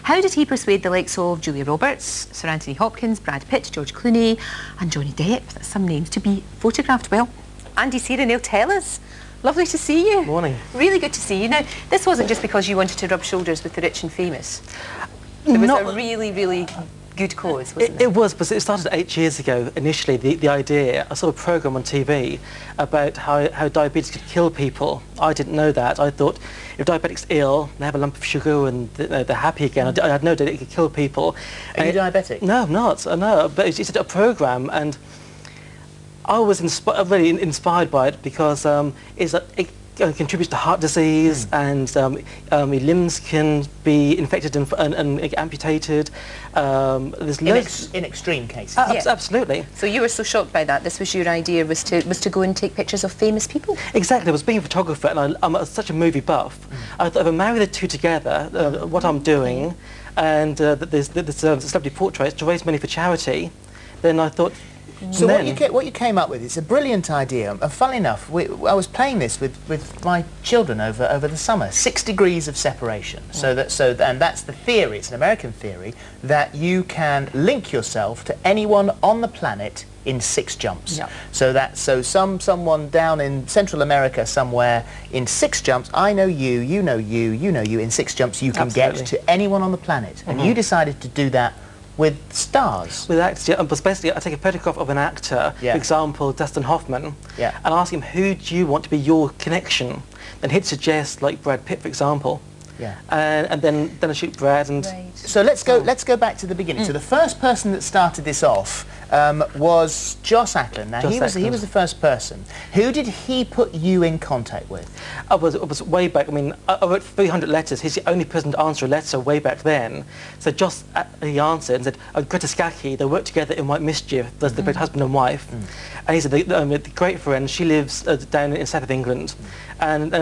How did he persuade the likes of Julia Roberts, Sir Anthony Hopkins, Brad Pitt, George Clooney and Johnny Depp, that's some names, to be photographed? Well, Andy's here and he'll tell us. Lovely to see you. Morning. Really good to see you. Now, this wasn't just because you wanted to rub shoulders with the rich and famous. It was a really, really good cause, wasn't it? It was, but it started 8 years ago, initially, the idea. I saw a programme on TV about how diabetes could kill people. I didn't know that. I thought if diabetics are ill, they have a lump of sugar and they're happy again. I had no idea it could kill people. Are you diabetic? No, I'm not. I know. But it's a programme, and I was really inspired by it because it contributes to heart disease, and your limbs can be infected and amputated. In extreme cases. Absolutely. So you were so shocked by that. This was your idea, was to go and take pictures of famous people? Exactly. I was being a photographer, and I'm such a movie buff. I thought if I marry the two together, what I'm doing, and there's celebrity portraits to raise money for charity, then I thought. So what you came up with is a brilliant idea. And funnily enough, I was playing this with my children over the summer. 6 degrees of separation. And that's the theory. It's an American theory that you can link yourself to anyone on the planet in 6 jumps. Yep. So someone down in Central America somewhere in 6 jumps. I know you. You know you. You know you. In 6 jumps, you can get to anyone on the planet. And you decided to do that with stars. With actors, yeah. Basically, I take a photograph of an actor, for example, Dustin Hoffman, and ask him, who do you want to be your connection? And he'd suggest, like, Brad Pitt, for example. Yeah. And then I shoot Brad and... Right. So let's go back to the beginning. So the first person that started this off was Joss Ackland. Now he was the first person. Who did he put you in contact with? It was way back. I mean, I wrote 300 letters. He's the only person to answer a letter way back then. So Joss, he answered and said, Greta Scacchi, they work together in White Mischief. That's the husband and wife. And he said, the great friend, she lives down in south of England. And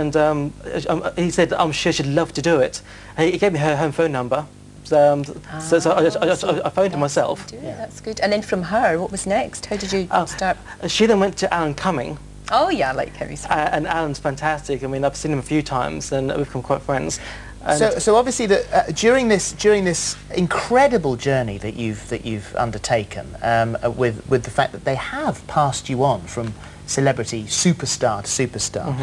he said, I'm sure she'd love to do it. And he gave me her home phone number. So I phoned her myself. That's good. And then from her, what was next? How did you start? She then went to Alan Cumming. Oh yeah, I like him. And Alan's fantastic. I mean, I've seen him a few times, and we've become quite friends. So obviously, during this incredible journey that you've undertaken, with the fact that they have passed you on from celebrity superstar to superstar,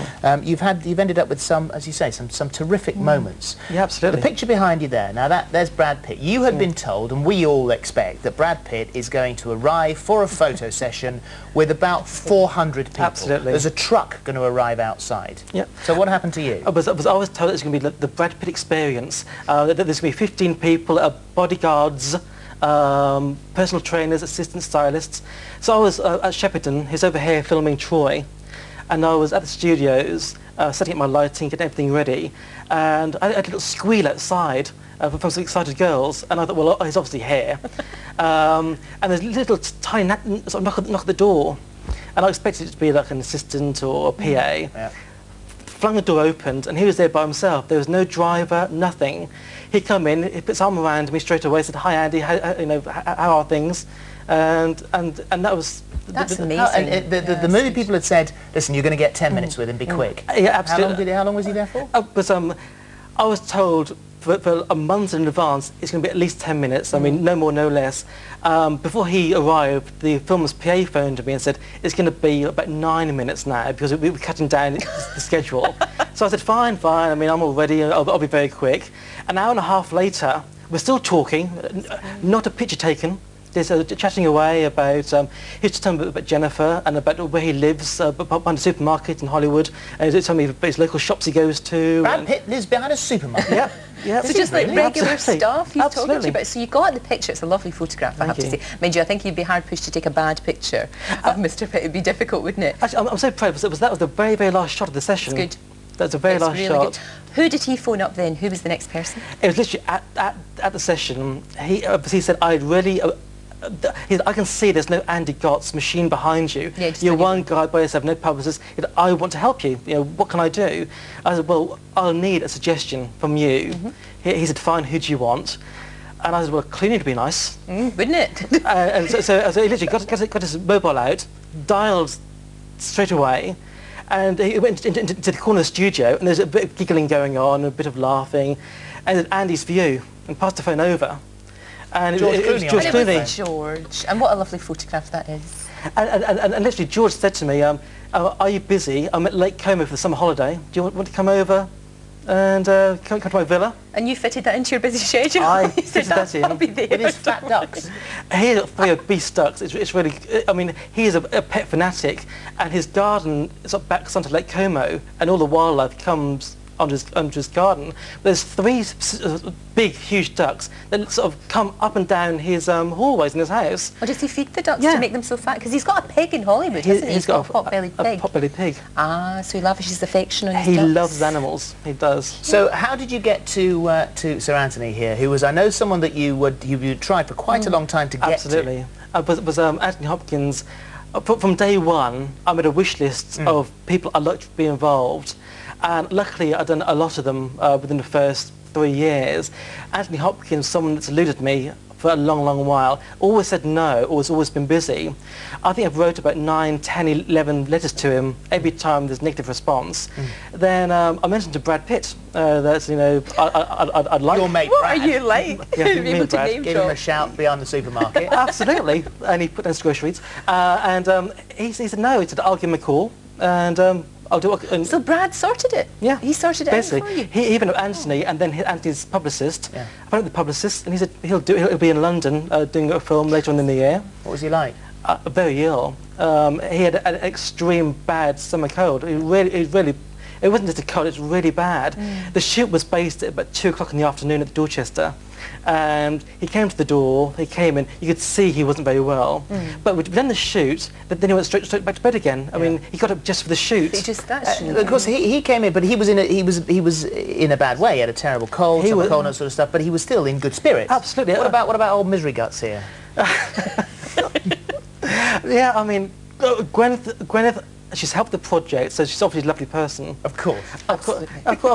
you've ended up with some, as you say, some terrific moments. Yeah, absolutely. The picture behind you there, now there's Brad Pitt. You had been told, and we all expect, that Brad Pitt is going to arrive for a photo session with about 400 people. Absolutely. There's a truck going to arrive outside. Yep. So what happened to you? I was always told it's going to be the Brad Pitt experience. That there's going to be 15 people, bodyguards, personal trainers, assistant stylists. So I was at Shepperton, he's over here filming Troy, and I was at the studios setting up my lighting, getting everything ready, and I had a little squeal outside from some excited girls, and I thought, well, he's obviously here. And there's a little tiny sort of knock at the door, and I expected it to be like an assistant or a PA. Yeah. Flung the door opened, and he was there by himself. There was no driver, nothing. He'd come in, he put his arm around me straight away, said, "Hi Andy, how are things?" And that was... That's amazing. And the movie people had said, listen, you're going to get 10 minutes with him, be quick. Yeah, absolutely. How long was he there for? I was told for a month in advance it's going to be at least 10 minutes, I mean, no more, no less. Before he arrived, the film's PA phoned me and said, it's going to be about 9 minutes now, because we were cutting down the schedule. So I said, fine, I mean, I'm all ready, I'll be very quick. An hour and a half later, we're still talking, not a picture taken. There's chatting away about, he was telling me about Jennifer and about where he lives, behind a supermarket in Hollywood, and he was telling me about his local shops he goes to. Brad Pitt lives behind a supermarket? Yeah. So just like regular stuff he's talking to you about. So you got the picture, it's a lovely photograph, I have to say. Mind you, I think you'd be hard pushed to take a bad picture of Mr. Pitt. It'd be difficult, wouldn't it? Actually, I'm so proud, because that was the very, very last shot of the session. It's good. That's the very last really shot. Good. Who did he phone up then? Who was the next person? It was literally at the session. He said, I can see there's no Andy Gott's machine behind you. Yeah, you're one guy by yourself, no publicist. I want to help you. What can I do? I said, well, I'll need a suggestion from you. He said, fine, who do you want? And I said, well, Clooney would be nice. Wouldn't it? And so he literally got his mobile out, dialed straight away, and he went into the corner of the studio, and there's a bit of giggling going on, a bit of laughing, and Andy's for you. and passed the phone over. And George it was Clooney, George I And it Clooney. was George. And what a lovely photograph that is. And literally George said to me, are you busy? I'm at Lake Como for the summer holiday. Do you want to come over and come to my villa? And you fitted that into your busy schedule? I You said, fitted that in. I'll be there. With his fat ducks. He's got 3 obese ducks. It's really, I mean, he's a pet fanatic, and his garden sort of backs onto Lake Como, and all the wildlife comes under his garden. There's 3 big, huge ducks that sort of come up and down his hallways in his house. Or does he feed the ducks Yeah. to make them so fat? Because he's got a pig in Hollywood, hasn't he? He's got a pot-bellied pig. A pot-bellied pig. Ah, so he lavishes affection on his He ducks. loves animals. He does. So how did you get to Sir Anthony here, who was, I know, someone that you tried for quite a long time to get Absolutely. Was Anthony Hopkins. From day one, I made a wish list of people I'd like to be involved. And luckily, I've done a lot of them within the first 3 years. Anthony Hopkins, someone that's eluded me for a long, long while, always said no, or has always been busy. I think I've wrote about 9, 10, 11 letters to him every time there's negative response. Then I mentioned to Brad Pitt that, you know, I'd like... Your mate What Brad. are you like? Yeah, to be me able and to Brad. name Give him a drop. shout beyond the supermarket. Absolutely. And he put down his groceries. He said no. He said, I'll give him a call, and I'll do it. And So Brad sorted it? yeah. He sorted it out basically, for you? he even Anthony, and then Anthony's publicist. Yeah. I found the publicist, and he said he'll be in London doing a film later on in the year. What was he like? Very ill. He had an extreme bad summer cold. It wasn't just a cold, it was really bad. The shoot was based at about 2 o'clock in the afternoon at Dorchester. And he came to the door, he came in, you could see he wasn't very well. But we'd done the shoot, then he went straight back to bed again. I mean, he got up just for the shoot. He just, that's Of course, he came in, but he was in a bad way. He had a terrible cold, summer cold, and that sort of stuff. But he was still in good spirits. Absolutely. What about old misery guts here? Yeah, I mean, Gwyneth, she's helped the project, so she's obviously a lovely person. Of course. Of course,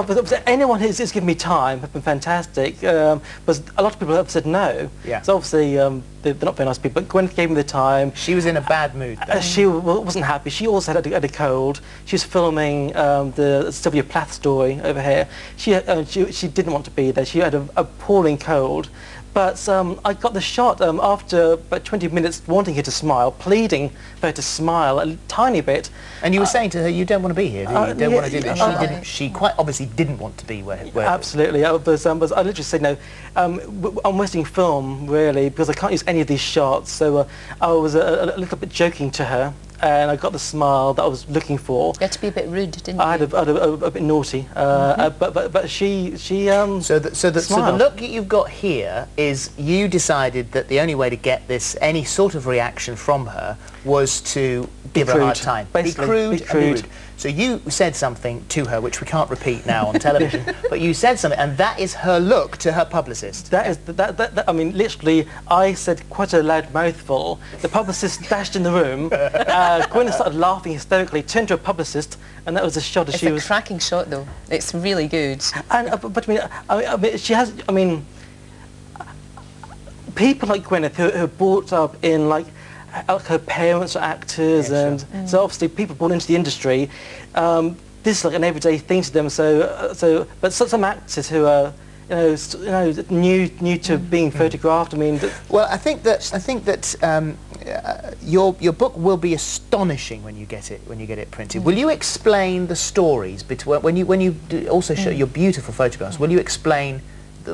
but anyone who's given me time have been fantastic. But a lot of people have said no. Yeah. So obviously they're not very nice people. But Gwyneth gave me the time. She was in a bad mood, though. She wasn't happy. She also had a cold. She was filming the Sylvia Plath story over here. She didn't want to be there. She had an appalling cold. But I got the shot after about 20 minutes wanting her to smile, pleading for her to smile a tiny bit. And you were saying to her, you don't want to be here, do you? You don't want to do this. She yeah. didn't. She quite obviously didn't want to be where Absolutely. I literally said, no, I'm wasting film, really, because I can't use any of these shots. So I was a little bit joking to her, and I got the smile that I was looking for. You had to be a bit rude, didn't you? I had a bit naughty, but she So the look that you've got here is you decided that the only way to get any sort of reaction from her was to give her a hard crude. time. Basically, be crude. be crude. And be rude. So you said something to her, which we can't repeat now on television, but you said something, and that is her look to her publicist. That is that. I mean, literally, I said quite a loud mouthful. The publicist dashed in the room. Gwyneth started laughing hysterically, turned to her publicist, and that was a shot as It's she a was. cracking shot, though. It's really good. And but I mean, she has. I mean, people like Gwyneth who are brought up in like her parents are actors, Yeah, and sure. so obviously people born into the industry. This is like an everyday thing to them. But some actors who are new to being photographed. I mean, Well, I think that your book will be astonishing when you get it printed. Will you explain the stories between when you also show your beautiful photographs? Will you explain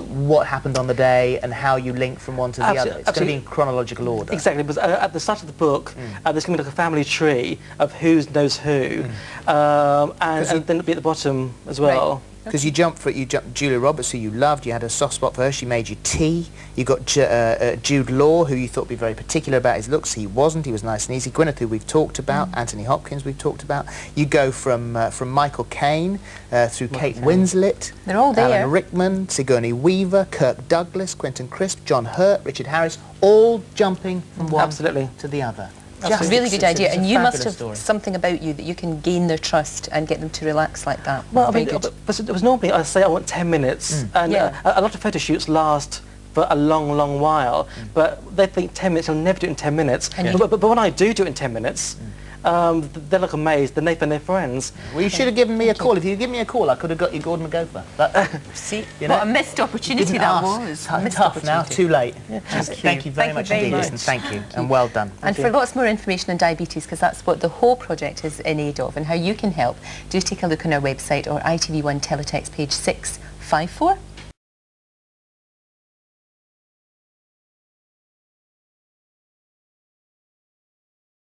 what happened on the day and how you link from one to the other? It's going to be in chronological order. Exactly, because at the start of the book, there's going to be like a family tree of who knows who, and then it'll be at the bottom as well. Because you jumped Julia Roberts, who you loved. You had a soft spot for her. She made you tea. You got Jude Law, who you thought would be very particular about his looks. He wasn't. He was nice and easy. Gwyneth, who we've talked about. Anthony Hopkins, we've talked about. You go from Michael Caine through Kate Winslet. They're all there. Alan Rickman, Sigourney Weaver, Kirk Douglas, Quentin Crisp, John Hurt, Richard Harris, all jumping from one Absolutely. to the other. It's a really good idea, it's a and you must fabulous have story. something about you that you can gain their trust and get them to relax like that. Well, I Very mean, good. but it was normally I say I want 10 minutes, and Yeah. a lot of photo shoots last for a long, long while. But they think 10 minutes, I'll never do it in 10 minutes. And But when I do it in 10 minutes, they're like amazed. They're their friends. Well, you should have given me a call. If you'd given me a call, I could have got you Gordon McGopher. See, you know, what a missed opportunity didn't that ask. was. Tough now, too late. Yeah. Thank you very much indeed, Listen, thank you, and well done. And for lots more information on diabetes, because that's what the whole project is in aid of, and how you can help, do take a look on our website or ITV1 Teletext page 654.